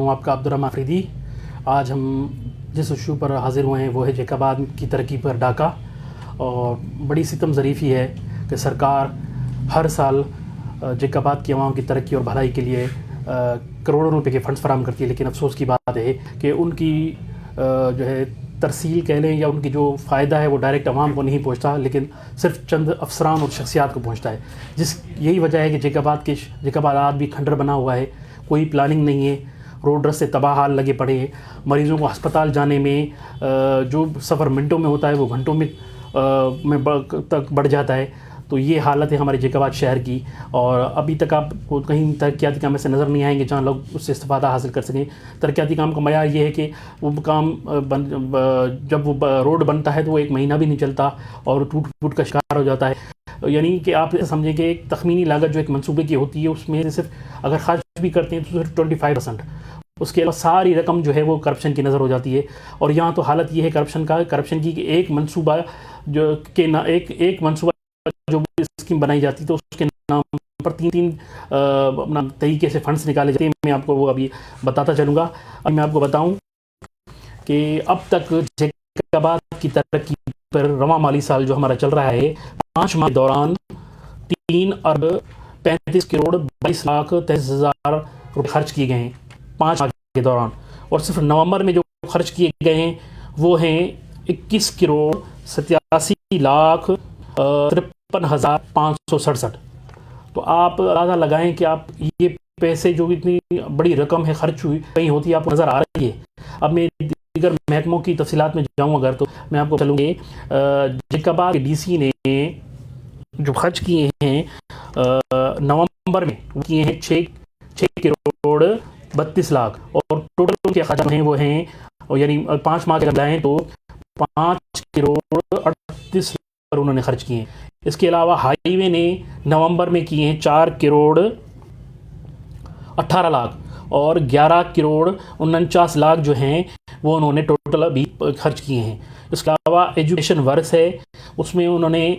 ہوں آپ کا عبدالرحمٰن آفریدی۔ آج ہم جس ایشو پر حاضر ہوئے ہیں وہ ہے جیکاباد کی ترقی پر ڈاکہ، اور بڑی ستم ظریفی ہے کہ سرکار ہر سال جیکاباد کی عوام کی ترقی اور بھلائی کے لیے کروڑوں روپے کے فنڈز فراہم کرتی ہے، لیکن افسوس کی بات ہے کہ ان کی جو ہے ترسیل کہہ لیں یا ان کی جو فائدہ ہے وہ ڈائریکٹ عوام کو نہیں پہنچتا، لیکن صرف چند افسران اور شخصیات کو پہنچتا ہے۔ یہی وجہ ہے کہ جیکاباد آج بھی کھنڈر بنا ہوا ہے، کوئی پلاننگ نہیں ہے، روڈ رستے تباہ حال لگے پڑے ہیں، مریضوں کو ہسپتال جانے میں جو سفر منٹوں میں ہوتا ہے وہ گھنٹوں میں تک بڑھ جاتا ہے۔ تو یہ حالت ہے ہمارے جیکاباد شہر کی، اور ابھی تک آپ کو کہیں ترقیاتی کام ایسے نظر نہیں آئیں گے جہاں لوگ اس سے استفادہ حاصل کر سکیں۔ ترقیاتی کام کا معیار یہ ہے کہ وہ کام جب وہ روڈ بنتا ہے تو وہ ایک مہینہ بھی نہیں چلتا اور ٹوٹ کا شکار ہو جاتا ہے۔ یعنی کہ آپ سمجھیں کہ ایک تخمینی لاگت جو ایک منصوبے کی ہوتی ہے اس میں صرف اگر خرچ بھی کرتے ہیں تو صرف 25%، اس کے علاوہ ساری رقم جو ہے وہ کرپشن کی نظر ہو جاتی ہے۔ اور یہاں تو حالت یہ ہے کرپشن کی کہ ایک منصوبہ ایک منصوبہ جو اسکیم بنائی جاتی تو اس کے نام پر تین اپنا طریقے سے فنڈز نکالے جاتے ہیں۔ میں آپ کو وہ ابھی بتاتا چلوں گا۔ اب میں آپ کو بتاؤں کہ اب تک جیکاباد کی ترقی پر رواں مالی سال جو ہمارا چل رہا ہے 5 ماہ کے دوران 3 ارب 35 کروڑ 22 لاکھ 23,000 روپے خرچ کیے گئے ہیں 5 ماہ کے دوران، اور صرف نومبر میں جو خرچ کیے گئے ہیں وہ ہیں 21 کروڑ 87 لاکھ 53,567۔ تو آپ اندازہ لگائیں کہ آپ یہ پیسے جو اتنی بڑی رقم ہے خرچ ہوئی کہیں ہوتی ہے آپ کو نظر آ رہی ہے۔ اب میں دیگر محکموں کی تفصیلات میں جاؤں اگر تو میں آپ کو چلوں گے جیکاباد کے ڈی سی نے جو خرچ کیے ہیں نومبر میں وہ کیے ہیں 6 کروڑ 32 لاکھ، اور ٹوٹل ان کے اخراجات ہیں وہ ہیں یعنی 5 ماہ کے لگائیں تو 5 کروڑ 38 لاکھ انہوں نے خرچ کیے ہیں۔ اس کے علاوہ ہائی وے نے نومبر میں کیے ہیں 4 کروڑ 18 لاکھ، اور 11 کروڑ 49 لاکھ جو ہیں وہ انہوں نے ٹوٹل ابھی خرچ کیے ہیں۔ اس کے علاوہ ایجوکیشن ورکس ہے، اس میں انہوں نے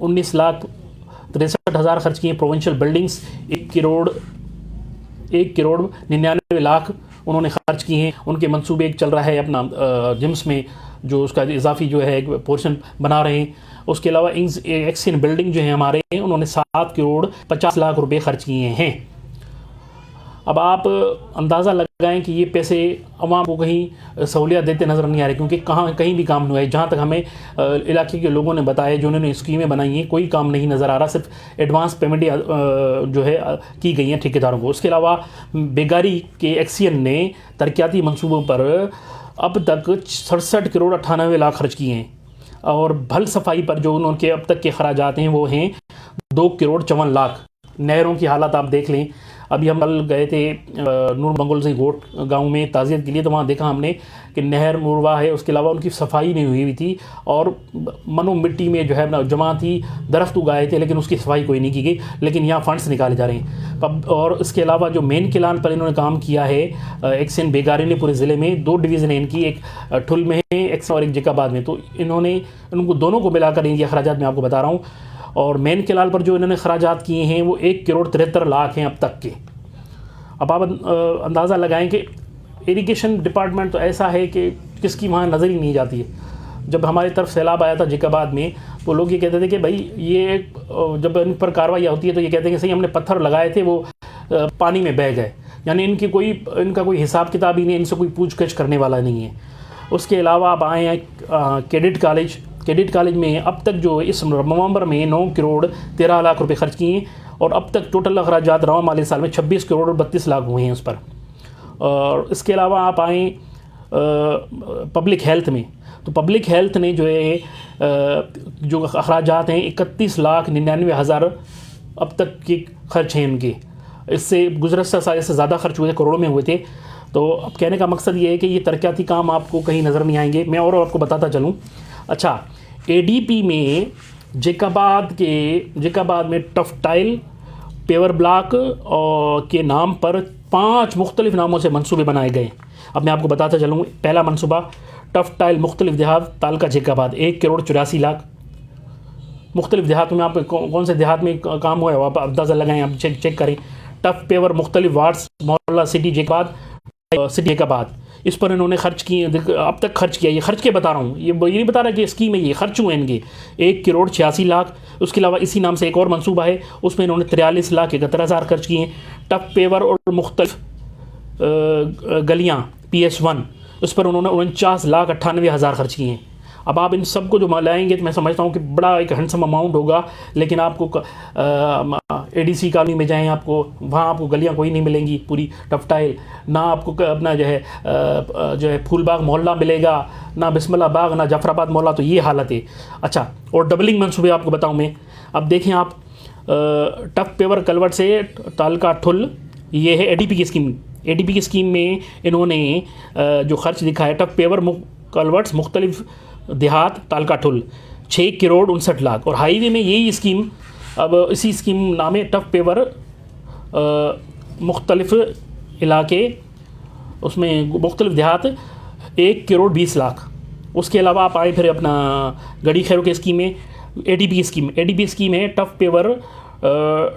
19 لاکھ 63 ہزار خرچ کیے ہیں۔ پروونشل بلڈنگز 1 کروڑ 99 لاکھ انہوں نے خرچ کیے ہیں۔ ان کے منصوبے ایک چل رہا ہے اپنا جمس میں جو اس کا اضافی جو ہے ایک پورشن بنا رہے ہیں۔ اس کے علاوہ ایکسین بلڈنگ جو ہیں ہمارے انہوں نے 7 کروڑ 50 لاکھ روپے خرچ کیے ہیں۔ اب آپ اندازہ لگائیں کہ یہ پیسے عوام کو کہیں سہولیات دیتے نظر نہیں آ رہے، کیونکہ کہیں بھی کام نہیں ہوا ہے۔ جہاں تک ہمیں علاقے کے لوگوں نے بتایا جو انہوں نے اسکیمیں بنائی ہیں کوئی کام نہیں نظر آ رہا، صرف ایڈوانس پیمنٹ جو ہے کی گئی ہیں ٹھیکیداروں کو۔ اس کے علاوہ بیگاری کے ایکسین نے ترقیاتی منصوبوں پر اب تک 67 کروڑ 98 لاکھ خرچ کیے ہیں، اور بھل صفائی پر جو ان کے اب تک کے اخراجات ہیں وہ ہیں 2 کروڑ 54 لاکھ۔ نہروں کی حالت آپ دیکھ لیں، ابھی ہم کل گئے تھے نور منگل سے گوٹ گاؤں میں تعزیت کے لیے، تو وہاں دیکھا ہم نے کہ نہر مروا ہے، اس کے علاوہ ان کی صفائی نہیں ہوئی تھی، اور منو مٹی میں جو ہے جمع تھی، درخت اگائے تھے لیکن اس کی صفائی کوئی نہیں کی گئی، لیکن یہاں فنڈز نکالے جا رہے ہیں۔ اور اس کے علاوہ جو مین کلان پر انہوں نے کام کیا ہے ایکسین بیگاری نے پورے ضلع میں 2 ڈویژن ہیں ان کی، ایک ٹھل میں ہے ایکسین اور ایک جیکاباد میں، تو انہوں نے ان کو دونوں کو ملا کر ان کے اخراجات میں آپ کو بتا رہا ہوں۔ اور مین کلال پر جو انہوں نے اخراجات کیے ہیں وہ 1 کروڑ 73 لاکھ ہیں اب تک کے۔ اب آپ اندازہ لگائیں کہ اریگیشن ڈپارٹمنٹ تو ایسا ہے کہ کس کی وہاں نظر ہی نہیں جاتی ہے۔ جب ہماری طرف سیلاب آیا تھا جیکاباد میں تو لوگ یہ کہتے تھے کہ بھائی یہ جب ان پر کارروائی ہوتی ہے تو یہ کہتے ہیں کہ صحیح ہم نے پتھر لگائے تھے وہ پانی میں بہہ گئے، یعنی ان کا کوئی حساب کتاب ہی نہیں، ان سے کوئی پوچھ گچھ کرنے والا نہیں ہے۔ اس کے علاوہ آپ آئے ہیں کیڈٹ کالج میں اب تک جو اس نومبر میں 9 کروڑ 13 لاکھ روپے خرچ کیے ہیں، اور اب تک ٹوٹل اخراجات رواں مالی سال میں 26 کروڑ اور 32 لاکھ ہوئے ہیں اس پر۔ اور اس کے علاوہ آپ آئیں پبلک ہیلتھ میں، تو پبلک ہیلتھ نے جو ہے جو اخراجات ہیں 31 لاکھ 99 ہزار اب تک کے خرچ ہیں ان کے، اس سے گزشتہ سال سے زیادہ خرچ ہوئے تھے، کروڑوں میں ہوئے تھے۔ تو اب کہنے کا مقصد یہ ہے کہ یہ ترقیاتی کام آپ کو کہیں نظر نہیں آئیں گے۔ میں اور آپ کو بتاتا چلوں، اچھا اے ڈی پی میں جیکاباد میں ٹف ٹائل پیور بلاک کے نام پر 5 مختلف ناموں سے منصوبے بنائے گئے۔ اب میں آپ کو بتاتا چلوں، پہلا منصوبہ ٹف ٹائل مختلف دیہات تعلقہ جیکاباد 1 کروڑ 84 لاکھ۔ مختلف دیہاتوں میں آپ کون سے دیہات میں کام ہوا ہے آپ اندازہ لگائیں، آپ چیک کریں۔ ٹف پیور مختلف وارڈز محلہ سٹی جیکاباد سٹی کا بعد اس پر انہوں نے خرچ کیے، اب تک خرچ کیا، یہ خرچ کے بتا رہا ہوں، یہ نہیں بتا رہا کہ اسکیم میں یہ خرچ ہوئے ان کے 1,86,00,000۔ اس کے علاوہ اسی نام سے ایک اور منصوبہ ہے، اس میں انہوں نے 43,71,000 خرچ کیے ہیں۔ ٹف پیور اور مختلف گلیاں PS1، اس پر انہوں نے 49,98,000 خرچ کیے ہیں۔ اب آپ ان سب کو جو لائیں گے تو میں سمجھتا ہوں کہ بڑا ایک ہینڈسم اماؤنٹ ہوگا، لیکن آپ کو ADC کالونی میں جائیں، آپ کو وہاں آپ کو گلیاں کوئی نہیں ملیں گی پوری ٹف ٹائل، نہ آپ کو اپنا جو ہے پھول باغ محلہ ملے گا، نہ بسم اللہ باغ، نہ جعفر آباد محلہ، تو یہ حالت ہے۔ اچھا، اور ڈبلنگ منصوبے آپ کو بتاؤں میں، اب دیکھیں آپ ٹف پیور کلوٹ سے تالکا ٹھل، یہ ہے ADP کی اسکیم۔ ADP کی اسکیم میں انہوں نے جو خرچ دکھا ہے، ٹف پیور کلوٹس مختلف دیہات تالکا ٹھل 6,69,00,000، اور ہائی وے میں یہی اسکیم، اب اسی اسکیم نام ہے ٹف پیور مختلف علاقے، اس میں مختلف دیہات 1,20,00,000۔ اس کے علاوہ آپ آئے پھر اپنا گڑی خیروں کے اسکیم میں ADP کی اسکیم، ADP اسکیم ہے ٹف پیور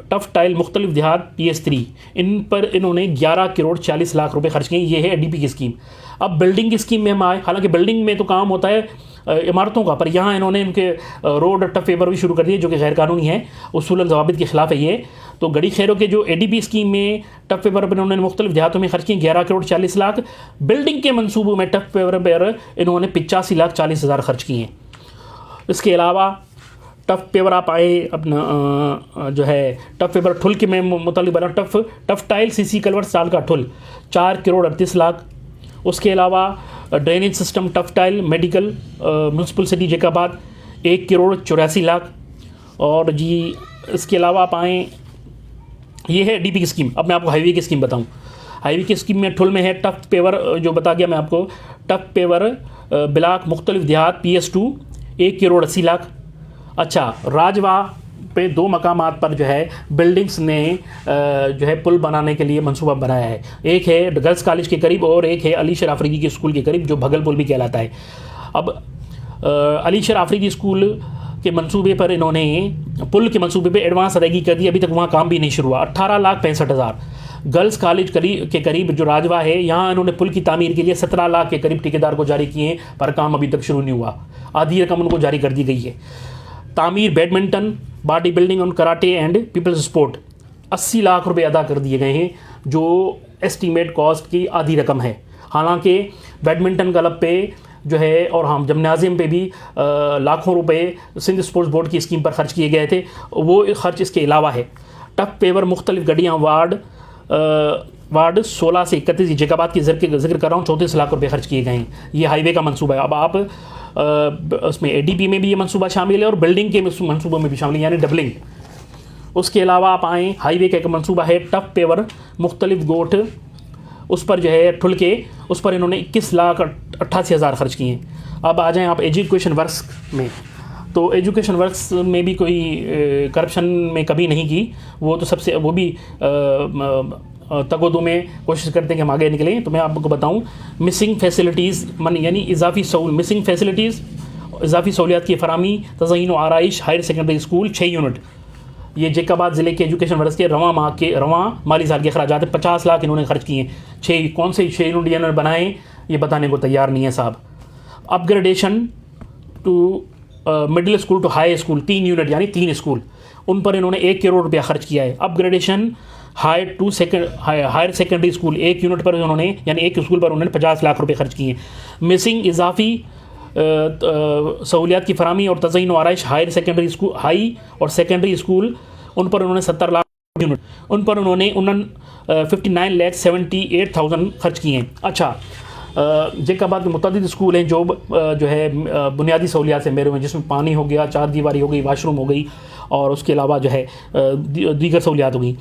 ٹف ٹائل مختلف دیہات PS3، ان پر انہوں نے 11,40,00,000 روپے خرچ کیے، یہ ہے ADP کی اسکیم۔ اب بلڈنگ کی اسکیم میں ہم آئے، حالانکہ بلڈنگ میں تو کام ہوتا ہے عمارتوں کا، پر یہاں انہوں نے ان کے روڈ ٹف پیور بھی شروع کر دیے جو کہ غیر قانونی ہے، اصول و ضوابط کے خلاف ہے یہ۔ تو گڑی خیروں کے جو ADP اسکیم میں ٹف پیور پر انہوں نے مختلف دیہاتوں میں خرچ کیے 11,40,00,000۔ بلڈنگ کے منصوبوں میں ٹف پیور پر انہوں نے 85,40,000 خرچ کیے ہیں۔ اس کے علاوہ ٹف پیور آپ آئے اپنا جو ہے ٹف پیور ٹھل کے میں متعلق بنا، ٹف ٹائل CC کلور سال کا ٹھل 4,38,00,000۔ اس کے علاوہ drainage system tough tile medical municipal city Jack آباد 1,84,00,000۔ اور جی اس کے علاوہ آپ آئیں، یہ ہے ADP کی اسکیم۔ اب میں آپ کو ہائی وے کی اسکیم بتاؤں، ہائی وے کی اسکیم میں ٹھل میں ہے ٹف پیور جو بتا گیا میں آپ کو، ٹف پیور بلاک مختلف دیہات PS2 1,80,00,000۔ اچھا، راجوا پہ 2 مقامات پر جو ہے بلڈنگز نے جو ہے پل بنانے کے لیے منصوبہ بنایا ہے، ایک ہے گرلز کالج کے قریب اور ایک ہے علی شیر آفریدی کے اسکول کے قریب جو بھگل پل بھی کہلاتا ہے۔ اب علی شیر آفریدی اسکول کے منصوبے پر انہوں نے پل کے منصوبے پہ ایڈوانس ادائیگی کر دی، ابھی تک وہاں کام بھی نہیں شروع ہوا، 18,65,000۔ گرلز کالج کے قریب جو راجوا ہے، یہاں انہوں نے پل کی تعمیر کے لیے 17 کے قریب ٹھیکیدار کو جاری کیے ہیں، پر کام ابھی تک شروع نہیں ہوا، آدھی رقم ان کو جاری کر دی گئی ہے۔ تعمیر بیڈمنٹن، باڈی بلڈنگ اور کراٹے اینڈ پیپلز اسپورٹ 80,00,000 روپے ادا کر دیے گئے ہیں، جو ایسٹیمیٹ کاسٹ کی آدھی رقم ہے۔ حالانکہ بیڈمنٹن کلب پہ جو ہے اور ہم جمنازیم پہ بھی لاکھوں روپے سندھ اسپورٹس بورڈ کی اسکیم پر خرچ کیے گئے تھے، وہ خرچ اس کے علاوہ ہے۔ ٹف پیور مختلف گڈیاں وارڈ 16 سے 31 جیک آباد کی ذکر کر رہا ہوں، 34,00,000 روپے خرچ کیے گئے ہیں، یہ ہائی وے کا منصوبہ ہے۔ اب آپ اس میں ADP میں بھی یہ منصوبہ شامل ہے اور بلڈنگ کے منصوبوں میں بھی شامل ہے، یعنی ڈبلنگ۔ اس کے علاوہ آپ آئیں، ہائی وے کا ایک منصوبہ ہے ٹف پیور مختلف گوٹھ، اس پر جو ہے ٹھل کے، اس پر انہوں نے 21,88,000 خرچ کیے ہیں۔ اب آ جائیں آپ ایجوکیشن ورکس میں، تو ایجوکیشن ورکس میں بھی کوئی کرپشن میں کبھی نہیں کی، وہ تو سب سے وہ بھی تگودو میں کوشش کرتے ہیں کہ ہم آگے نکلیں۔ تو میں آپ کو بتاؤں، مسنگ فیسلٹیز یعنی مسنگ فیسلٹیز اضافی سہولیات کی فراہمی، تزئین و آرائش ہائر سیکنڈری اسکول 6 یونٹ، یہ جیک آباد ضلع کے ایجوکیشن ورکس کے رواں مالی سال کے اخراجات 50,00,000 انہوں نے خرچ کیے ہیں۔ کون سے 6 یونٹ انہوں نے بنائے یہ بتانے کو تیار نہیں ہے صاحب۔ Upgradation to middle school to high school 3 unit یعنی 3 اسکول، ان پر انہوں نے 1 کروڑ روپیہ خرچ کیا ہے۔ Upgradation higher secondary school 1 unit پر انہوں نے یعنی 1 اسکول پر انہوں نے 50,00,000 روپے خرچ کیے ہیں۔ مسنگ اضافی سہولیات کی فراہمی اور تزئین و آرائش ہائی اور سیکنڈری اسکول، ان پر انہوں نے 70,00,000 یونٹ، ان پر انہوں نے 59,78,000 خرچ کیے ہیں۔ اچھا، جیک آباد کے متعدد اسکول ہیں جو ہے بنیادی سہولیات سے میرے میں، جس میں پانی ہو گیا، 4 دیواری ہو گئی، واش روم ہو گئی، اور اس کے علاوہ جو ہے دیگر سہولیات ہو گئی۔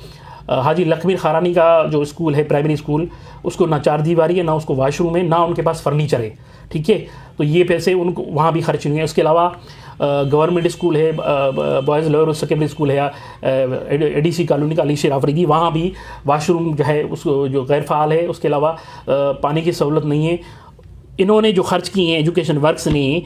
حاجی لکھمیر خارانی کا جو اسکول ہے پرائمری اسکول، اس کو نہ 4 دیواری ہے، نہ اس کو واش روم ہے، نہ ان کے پاس فرنیچر ہے، ٹھیک ہے، تو یہ پیسے ان کو وہاں بھی خرچ ہوئے ہیں۔ اس کے علاوہ گورنمنٹ اسکول ہے، بوائز لوئر سیکنڈری اسکول ہے ADC کالونی کا علی شیر آفریدی، وہاں بھی واش روم جو ہے اس کو جو غیر فعال ہے، اس کے علاوہ پانی کی سہولت نہیں ہے۔ انہوں نے جو خرچ کیے ہیں ایجوکیشن ورکس نے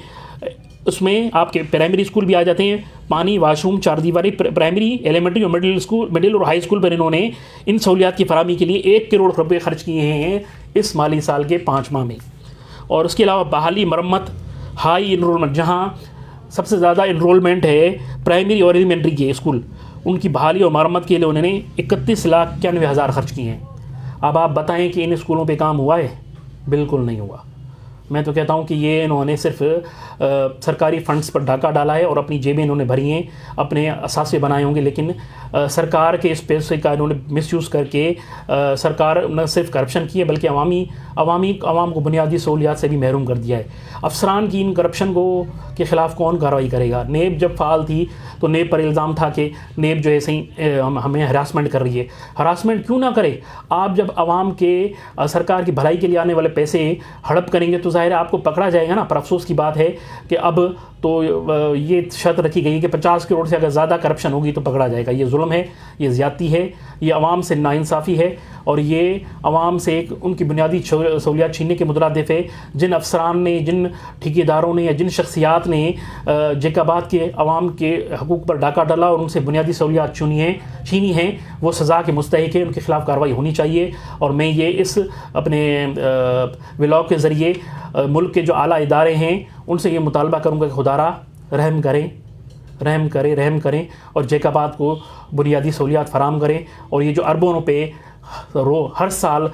اس میں آپ کے پرائمری اسکول بھی آ جاتے ہیں، پانی، واش روم، چار دیواری، پرائمری، ایلیمنٹری اور مڈل اور ہائی اسکول پر انہوں نے ان سہولیات کی فراہمی کے لیے 1 کروڑ روپے خرچ کیے ہیں اس مالی سال کے 5 ماہ میں۔ اور اس کے علاوہ بحالی، مرمت، ہائی انرولمنٹ، جہاں سب سے زیادہ انرولمنٹ ہے پرائمری اور ایلیمنٹری کے اسکول، ان کی بحالی اور مرمت کے لیے انہوں نے 31,91,000 خرچ کیے ہیں۔ اب آپ بتائیں کہ ان اسکولوں پہ کام ہوا ہے؟ بالکل نہیں ہوا۔ میں تو کہتا ہوں کہ یہ انہوں نے صرف سرکاری فنڈز پر ڈاکہ ڈالا ہے اور اپنی جیبیں انہوں نے بھری ہیں، اپنے اثاثے بنائے ہوں گے، لیکن سرکار کے اس پیسے کا انہوں نے مس یوز کر کے سرکار نہ صرف کرپشن کی ہے بلکہ عوام کو بنیادی سہولیات سے بھی محروم کر دیا ہے۔ افسران کی ان کرپشن کے خلاف کون کارروائی کرے گا؟ نیب جب فعال تھی تو نیب پر الزام تھا کہ نیب جو ہے صحیح ہمیں ہراسمنٹ کر رہی ہے۔ ہراسمنٹ کیوں نہ کرے؟ آپ جب عوام کے سرکار کی بھلائی کے لیے آنے والے پیسے ہڑپ کریں گے تو ظاہر ہے آپ کو پکڑا جائے گا نا۔ پر افسوس کی بات ہے کہ اب تو یہ شرط رکھی گئی کہ 50 کروڑ سے اگر زیادہ کرپشن ہوگی تو پکڑا جائے گا۔ یہ ظلم ہے، یہ زیادتی ہے، یہ عوام سے ناانصافی ہے، اور یہ عوام سے ان کی بنیادی سہولیات چھیننے کے مترادف ہے۔ جن افسران نے، جن ٹھیکیداروں نے یا جن شخصیات نے جیکابات کے عوام کے حقوق پر ڈاکہ ڈالا اور ان سے بنیادی سہولیات چھینی ہیں، وہ سزا کے مستحق ہیں، ان کے خلاف کارروائی ہونی چاہیے۔ اور میں یہ اس اپنے ولاگ کے ذریعے ملک کے جو اعلیٰ ادارے ہیں ان سے یہ مطالبہ کروں گا کہ خدارا رحم کریں اور جیکابات کو بنیادی سہولیات فراہم کریں، اور یہ جو اربوں روپے ہر سال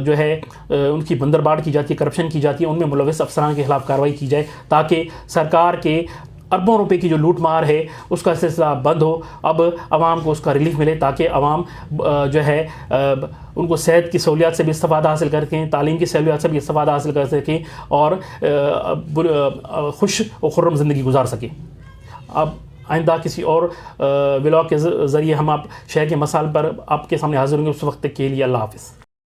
جو ہے ان کی بندرباٹ کی جاتی ہے، کرپشن کی جاتی ہے، ان میں ملوث افسران کے خلاف کارروائی کی جائے تاکہ سرکار کے اربوں روپے کی جو لوٹ مار ہے اس کا سلسلہ بند ہو، اب عوام کو اس کا ریلیف ملے تاکہ عوام جو ہے ان کو صحت کی سہولیات سے بھی استفادہ حاصل کر سکیں، تعلیم کی سہولیات سے بھی استفادہ حاصل کر سکیں، اور خوش و خرم زندگی گزار سکیں۔ اب آئندہ کسی اور ولاگ کے ذریعے ہم آپ شہر کے مسائل پر آپ کے سامنے حاضر ہوں گے۔ اس وقت کے لیے اللہ حافظ۔